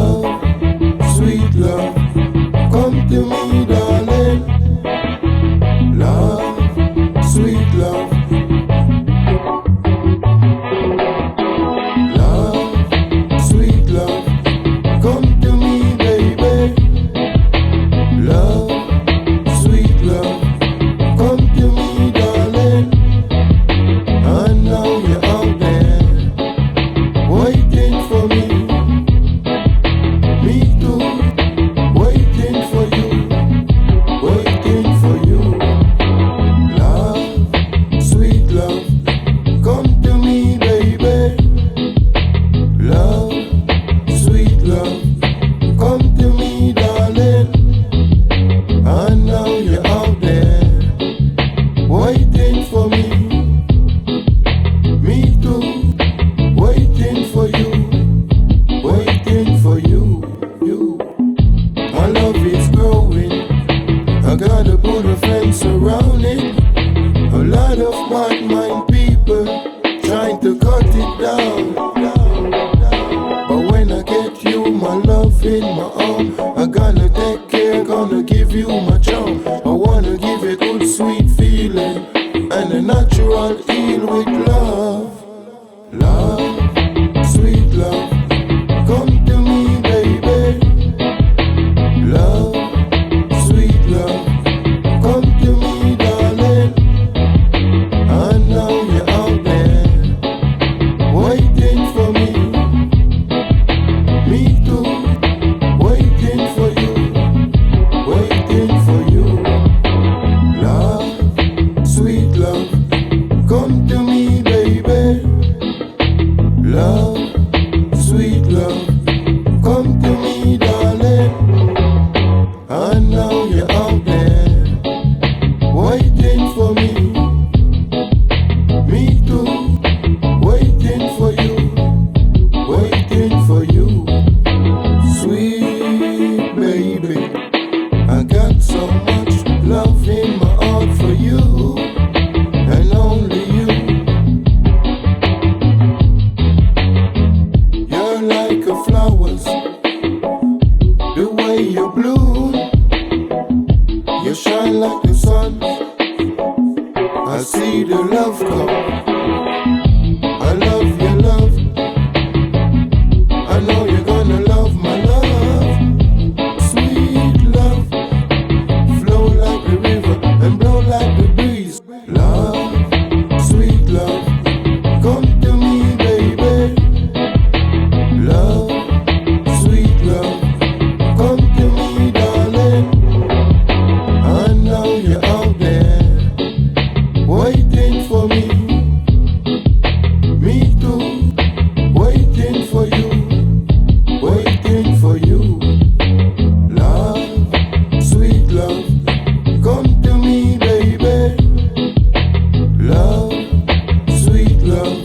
Love, sweet love, come to me, darling. Love, sweet love. Love, sweet love, come to me, baby. Love, sweet love, come to me, darling. I know you're out there waiting for me. Me too, waiting for you, waiting for you. Love, sweet love, come to me, baby. Love, sweet love, come to me, darling. I know you're out there waiting for me. Me too, waiting for you, waiting for you. My love is growing. I gotta put a fence around it. A lot of bad mind people trying to cut it down. But when I get you, my love in my arm, I gonna take care, gonna give you my charm. I wanna give you good sweet feeling and a natural heal with love. Love, sweet love, come to me, baby. Love, sweet love, come to me, darling. I know you're out there waiting for me. Me too, waiting for you, waiting for you. Love, sweet love, come to me, baby. Love, sweet love, come to me, darling. I know you're out there waiting for me. Me too, waiting for you, waiting for you. Sweet baby, I got so much love in my heart for you, and only you. You're like a flowers, the way you bloom. You shine like the sun. I see the love come. I love your love. I know you're gonna love my love. Sweet love, flow like the river and blow like the breeze. Love, sweet love, come to me, baby. Love, sweet love, come to me, darling. I know you're out there waiting for me. Me too, waiting for you, waiting for you. Love, sweet love, come to me, baby. Love, sweet love,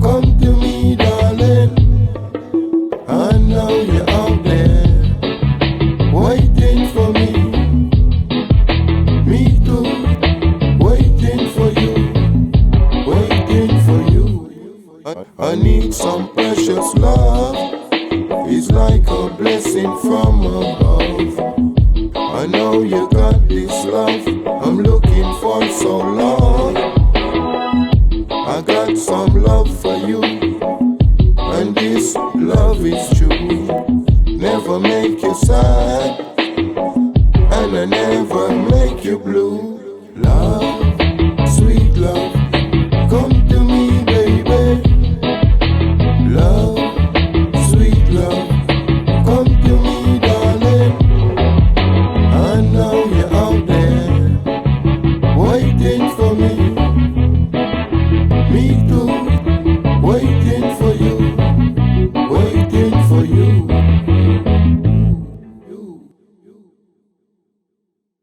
come to me, darling. I know you're out there waiting for me. Me too, waiting for you, waiting for you. I need some precious love. It's like a blessing from above. I know you got this love I'm looking for so long. I got some love for you, and this love is true. Never make you sad, and I never make you blue. Love,